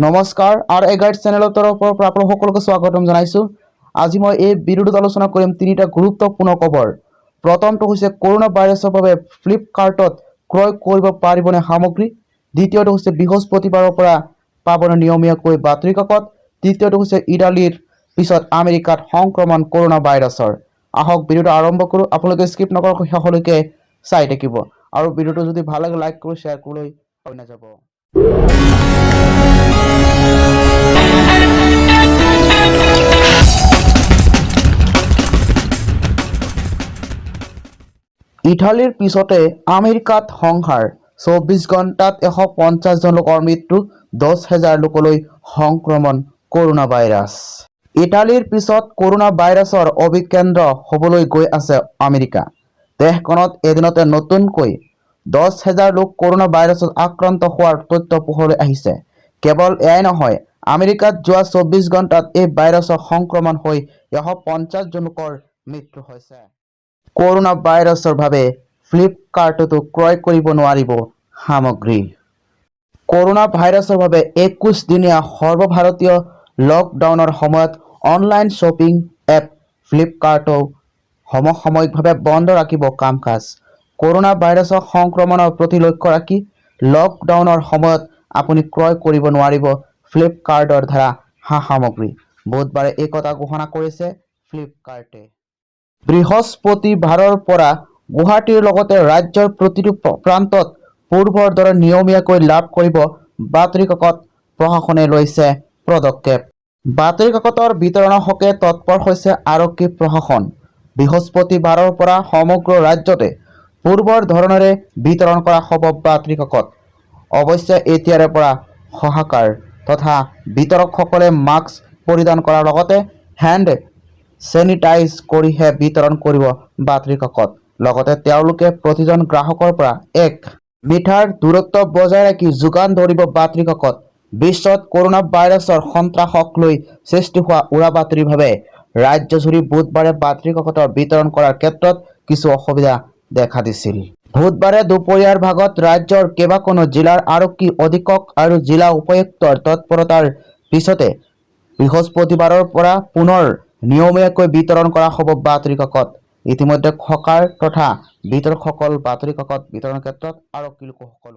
নমস্কাৰ আৰু এগাইড চেনেলৰ তৰফৰ পৰা আপোনালোক সকলোকে স্বাগতম জনাইছোঁ। আজি মই এই ভিডিঅ'টোত আলোচনা কৰিম তিনিটা গুৰুত্বপূৰ্ণ খবৰ। প্ৰথমটো হৈছে কৰোনা ভাইৰাছৰ বাবে ফ্লিপকাৰ্টত ক্ৰয় কৰিব পাৰিবনে সামগ্ৰী। দ্বিতীয়টো হৈছে বৃহস্পতিবাৰৰ পৰা পাবনে নিয়মীয়াকৈ বাতৰি কাকত। তৃতীয়টো হৈছে ইটালীৰ পিছত আমেৰিকাত সংক্ৰমণ কৰোনা ভাইৰাছৰ। আহক ভিডিঅ'টো আৰম্ভ কৰোঁ। আপোনালোকে স্কিপ নকৰাকৈ শেষলৈকে চাই থাকিব আৰু ভিডিঅ'টো যদি ভাল লাগে লাইক কৰি শ্বেয়াৰ কৰিবলৈ নাযাব। ইটালীৰ পিছতে আমেৰিকাত সংহাৰ। 24 ঘণ্টাত 150 জন লোকৰ মৃত্যু, 10,000 লোকলৈ সংক্ৰমণ কৰোনা ভাইৰাছ। ইটালীৰ পিছত কৰোনা ভাইৰাছৰ অভিকেন্দ্ৰ হ'বলৈ গৈ আছে আমেৰিকা। দেশখনত এদিনতে নতুনকৈ 10,000 লোক কৰোনা ভাইৰাছত আক্ৰান্ত হোৱাৰ তথ্য পোহৰলৈ আহিছে। কেৱল এয়াই নহয়, আমেৰিকাত যোৱা 24 ঘণ্টাত এই ভাইৰাছৰ সংক্ৰমণ হৈ 150 জন লোকৰ মৃত্যু হৈছে। কৰোনা ভাইৰাছৰ বাবে ফ্লিপকাৰ্টতো ক্ৰয় কৰিব নোৱাৰিব সামগ্ৰী। কৰোনা ভাইৰাছৰ বাবে 21 দিনীয়া সৰ্বভাৰতীয় লকডাউনৰ সময়ত অনলাইন শ্বপিং এপ ফ্লিপকাৰ্টও সমসাময়িকভাৱে বন্ধ ৰাখিব কাম-কাজ। কৰোনা ভাইৰাছৰ সংক্ৰমণৰ প্ৰতি লক্ষ্য ৰাখি লকডাউনৰ সময়ত আপুনি ক্ৰয় কৰিব নোৱাৰিব ফ্লিপকাৰ্টৰ দ্বাৰা সা-সামগ্ৰী। বুধবাৰে এই কথা ঘোষণা কৰিছে ফ্লিপকাৰ্টে। বৃহস্পতিবাৰৰ পৰা গুৱাহাটীৰ লগতে ৰাজ্যৰ প্ৰতিটো প্ৰান্তত পূৰ্বৰ দৰে নিয়মীয়াকৈ লাভ কৰিব বাতৰি কাকত। প্ৰশাসনে লৈছে পদক্ষেপ। বাতৰি কাকতৰ বিতৰণৰ হকে তৎপৰ হৈছে আৰক্ষী প্ৰশাসন। বৃহস্পতিবাৰৰ পৰা সমগ্ৰ ৰাজ্যতে পূৰ্বৰ ধৰণেৰে বিতৰণ কৰা হ'ব বাতৰি কাকত। অৱশ্যে এতিয়াৰে পৰা সহাকাৰ তথা বিতৰকসকলে মাস্ক পৰিধান কৰাৰ লগতে হেণ্ড ছেনিটাইজ কৰিহে বিতৰণ কৰিব বাতৰি কাকত। লগতে তেওঁলোকে প্ৰতিজন গ্ৰাহকৰ পৰা 1 মিটাৰ দূৰত্ব বজাই ৰাখি যোগান ধৰিব বাতৰি কাকত। বিশ্বত কৰোনা ভাইৰাছৰ সন্ত্ৰাসক লৈ সৃষ্টি হোৱা উৰাবাতৰিৰ বাবে ৰাজ্যজুৰি বুধবাৰে বাতৰি কাকতৰ বিতৰণ কৰাৰ ক্ষেত্ৰত কিছু অসুবিধা দেখা দিছিল। বুধবাৰে দুপৰীয়াৰ ভাগত ৰাজ্যৰ কেইবাখনো জিলাৰ আৰক্ষী অধীক্ষক আৰু জিলা উপায়ুক্তৰ তৎপৰতাৰ পিছতে বৃহস্পতিবাৰৰ পৰা পুনৰ নিয়মীয়াকৈ বিতৰণ কৰা হ'ব বাতৰি কাকত। ইতিমধ্যে হকাৰ তথা বিতৰকসকল বাতৰি কাকত বিতৰণৰ ক্ষেত্ৰত আৰক্ষী লোকসকল